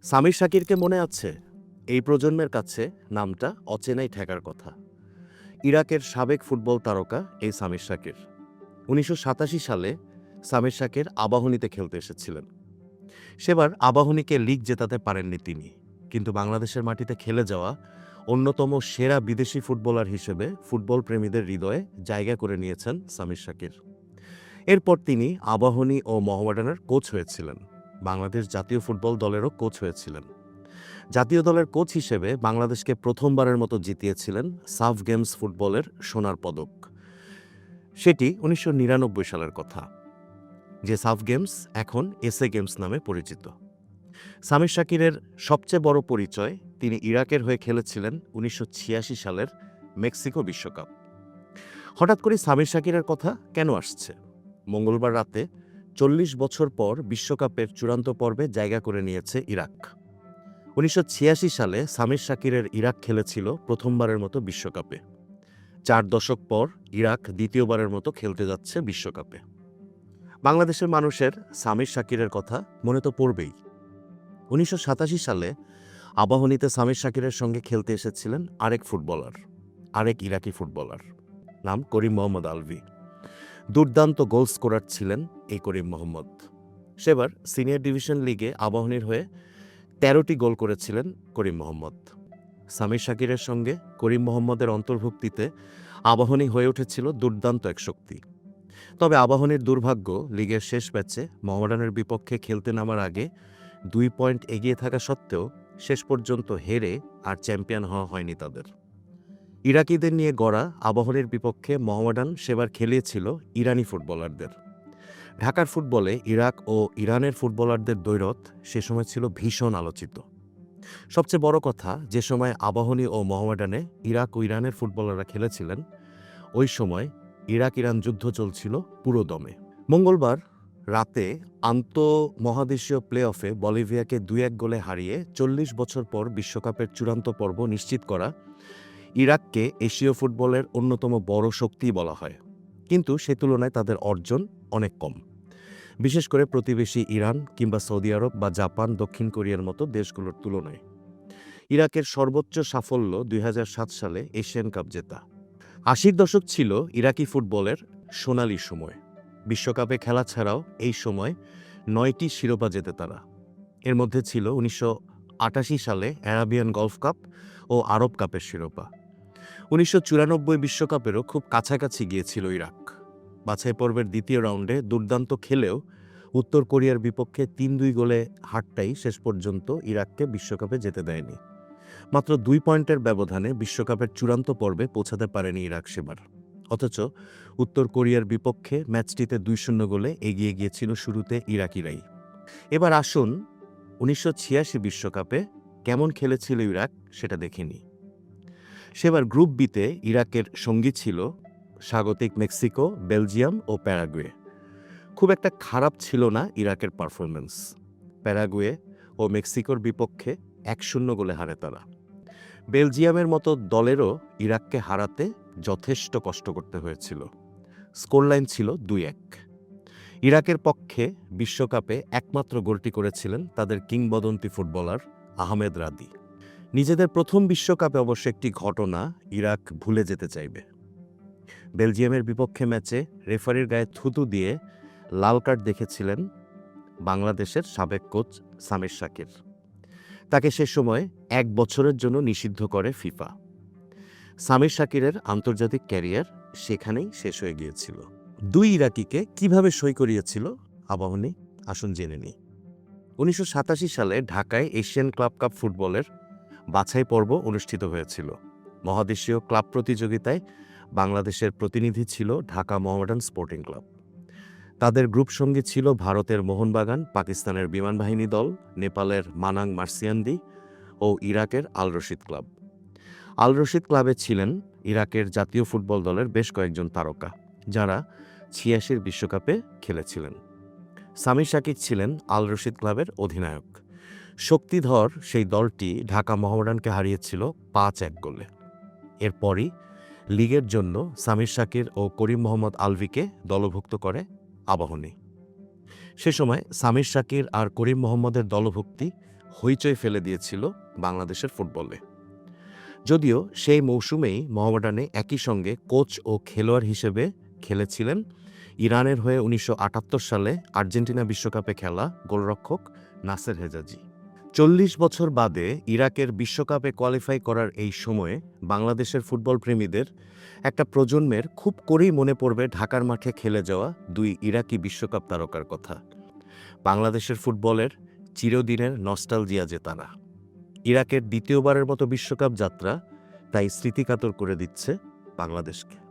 সামির শাকিরকে মনে আছে? এই প্রজন্মের কাছে নামটা অচেনাই ঠেকার কথা। ইরাকের সাবেক ফুটবল তারকা এই সামির শাকির। ১৯৮৭ সালে সামির শাকির আবাহনীতে খেলতে এসেছিলেন। সেবার আবাহনীকে লিগ জেতাতে পারেননি তিনি, কিন্তু বাংলাদেশের মাটিতে খেলে যাওয়া অন্যতম সেরা বিদেশি ফুটবলার হিসেবে ফুটবল প্রেমীদের হৃদয়ে জায়গা করে নিয়েছেন সামির শাকির। এরপর তিনি আবাহনী ও মোহামেডানের কোচ হয়েছিলেন। বাংলাদেশ জাতীয় ফুটবল দলেরও কোচ হয়েছিলেন। জাতীয় দলের কোচ হিসেবে বাংলাদেশকে প্রথমবারের মতো জিতিয়েছিলেন সাফ গেমস ফুটবলের সোনার পদক। সেটি ১৯৯৯ সালের কথা, যে সাফ গেমস এখন এসএ গেমস নামে পরিচিত। সামির শাকিরের সবচেয়ে বড় পরিচয়, তিনি ইরাকের হয়ে খেলেছিলেন ১৯৮৬ সালের মেক্সিকো বিশ্বকাপ। হঠাৎ করে সামির শাকিরের কথা কেন আসছে? মঙ্গলবার রাতে ৪০ বছর পর বিশ্বকাপের চূড়ান্ত পর্বে জায়গা করে নিয়েছে ইরাক। ১৯৮৬ সালে সামির শাকিরের ইরাক খেলেছিল প্রথমবারের মতো বিশ্বকাপে। ৪ দশক পর ইরাক দ্বিতীয়বারের মতো খেলতে যাচ্ছে বিশ্বকাপে। বাংলাদেশের মানুষের সামির শাকিরের কথা মনে তো পড়বেই। ১৯৮৭ সালে আবাহনীতে সামির শাকিরের সঙ্গে খেলতে এসেছিলেন আরেক ইরাকি ফুটবলার, নাম করিম মোহাম্মদ আলভি। দুর্দান্ত গোল স্কোরার ছিলেন এই করিম মোহাম্মদ। সেবার সিনিয়র ডিভিশন লিগে আবাহনীর হয়ে ১৩টি গোল করেছিলেন করিম মোহাম্মদ। সামির শাকিরের সঙ্গে করিম মোহাম্মদের অন্তর্ভুক্তিতে আবাহনী হয়ে উঠেছিল দুর্দান্ত এক শক্তি। তবে আবাহনীর দুর্ভাগ্য, লিগের শেষ ম্যাচে মোহামেডানের বিপক্ষে খেলতে নামার আগে ২ পয়েন্ট এগিয়ে থাকা সত্ত্বেও শেষ পর্যন্ত হেরে আর চ্যাম্পিয়ন হওয়া হয়নি তাদের। ইরাকিদের নিয়ে গড়া আবাহনীর বিপক্ষে মোহামেডান সেবার খেলিয়েছিল ইরানি ফুটবলারদের। ঢাকার ফুটবলে ইরাক ও ইরানের ফুটবলারদের দ্বৈরথ সে সময় ছিল ভীষণ আলোচিত। সবচেয়ে বড় কথা, যে সময় আবাহনী ও মোহামেডানে ইরাক ও ইরানের ফুটবলাররা খেলেছিলেন, ওই সময় ইরাক ইরান যুদ্ধ চলছিল পুরো দমে। মঙ্গলবার রাতে আন্তঃমহাদেশীয় প্লে অফে বলিভিয়াকে ২-১ গোলে হারিয়ে ৪০ বছর পর বিশ্বকাপের চূড়ান্ত পর্ব নিশ্চিত করা ইরাককে এশীয় ফুটবলের অন্যতম বড় শক্তিই বলা হয়। কিন্তু সে তুলনায় তাদের অর্জন অনেক কম, বিশেষ করে প্রতিবেশী ইরান কিংবা সৌদি আরব বা জাপান, দক্ষিণ কোরিয়ার মতো দেশগুলোর তুলনায়। ইরাকের সর্বোচ্চ সাফল্য ২০০৭ সালে এশিয়ান কাপ জেতা। ৮০ দশক ছিল ইরাকি ফুটবলের সোনালি সময়। বিশ্বকাপে খেলা ছাড়াও এই সময় ৯টি শিরোপা জেতে তারা। এর মধ্যে ছিল ১৯৮৮ সালে অ্যারাবিয়ান গলফ কাপ ও আরব কাপের শিরোপা। ১৯৯৪ বিশ্বকাপেরও খুব কাছাকাছি গিয়েছিল ইরাক। বাছাই পর্বের দ্বিতীয় রাউন্ডে দুর্দান্ত খেলেও উত্তর কোরিয়ার বিপক্ষে ৩-২ গোলে হারটাই শেষ পর্যন্ত ইরাককে বিশ্বকাপে যেতে দেয়নি। মাত্র ২ পয়েন্টের ব্যবধানে বিশ্বকাপের চূড়ান্ত পর্বে পৌঁছাতে পারেনি ইরাক সেবার। অথচ উত্তর কোরিয়ার বিপক্ষে ম্যাচটিতে ২-০ গোলে এগিয়ে গিয়েছিল শুরুতে ইরাকিরাই। এবার আসুন ১৯৮৬ বিশ্বকাপে কেমন খেলেছিল ইরাক সেটা দেখে নিই। সেবার গ্রুপ বিতে ইরাকের সঙ্গী ছিল স্বাগতিক মেক্সিকো, বেলজিয়াম ও প্যারাগুয়ে। খুব একটা খারাপ ছিল না ইরাকের পারফরম্যান্স। প্যারাগুয়ে ও মেক্সিকোর বিপক্ষে ১-০ গোলে হারে তারা। বেলজিয়ামের মতো দলেরও ইরাককে হারাতে যথেষ্ট কষ্ট করতে হয়েছিল। স্কোরলাইন ছিল ২-১। ইরাকের পক্ষে বিশ্বকাপে একমাত্র গোলটি করেছিলেন তাদের কিংবদন্তি ফুটবলার আহমেদ রাদি। নিজেদের প্রথম বিশ্বকাপে অবশ্য একটি ঘটনা ইরাক ভুলে যেতে চাইবে। বেলজিয়ামের বিপক্ষে ম্যাচে রেফারির গায়ে থুতু দিয়ে লাল কার্ড দেখেছিলেন বাংলাদেশের সাবেক কোচ সামির শাকির। তাকে সে সময় ১ বছরের জন্য নিষিদ্ধ করে ফিফা। সামির শাকিরের আন্তর্জাতিক ক্যারিয়ার সেখানেই শেষ হয়ে গিয়েছিল। ২ ইরাকিকে কিভাবে সই করিয়েছিল আবাহনী, আসুন জেনে নিই। ১৯৮৭ সালে ঢাকায় এশিয়ান ক্লাব কাপ ফুটবলের বাছাই পর্ব অনুষ্ঠিত হয়েছিল। মহাদেশীয় ক্লাব প্রতিযোগিতায় বাংলাদেশের প্রতিনিধি ছিল ঢাকা মোহামেডান স্পোর্টিং ক্লাব। তাদের গ্রুপ সঙ্গী ছিল ভারতের মোহনবাগান, পাকিস্তানের বিমান বাহিনী দল, নেপালের মানাং মার্সিয়ান্দি ও ইরাকের আল রশিদ ক্লাব। আল রশিদ ক্লাবে ছিলেন ইরাকের জাতীয় ফুটবল দলের বেশ কয়েকজন তারকা, যারা ৮৬ বিশ্বকাপে খেলেছিলেন। সামির শাকির ছিলেন আল রশিদ ক্লাবের অধিনায়ক। শক্তিধর সেই দলটি ঢাকা মোহামেডানকে হারিয়েছিল ৫-১ গোলে। এরপরই লিগের জন্য সামির শাকির ও করিম মোহাম্মদ আলভিকে দলভুক্ত করে আবাহনী। সে সময় সামির শাকির আর করিম মোহাম্মদের দলভুক্তি হইচই ফেলে দিয়েছিল বাংলাদেশের ফুটবলে। যদিও সেই মৌসুমেই মোহামেডানে একই সঙ্গে কোচ ও খেলোয়াড় হিসেবে খেলেছিলেন ইরানের হয়ে ১৯৭৮ সালে আর্জেন্টিনা বিশ্বকাপে খেলা গোলরক্ষক নাসের হেজাজি। ৪০ বছর বাদে ইরাকের বিশ্বকাপে কোয়ালিফাই করার এই সময়ে বাংলাদেশের ফুটবল প্রেমীদের একটা প্রজন্মের খুব করেই মনে পড়বে ঢাকার মাঠে খেলে যাওয়া দুই ইরাকি বিশ্বকাপ তারকার কথা। বাংলাদেশের ফুটবলের চিরদিনের নস্টালজিয়া যে তারা। ইরাকের দ্বিতীয়বারের মতো বিশ্বকাপ যাত্রা তাই স্মৃতিকাতর করে দিচ্ছে বাংলাদেশকে।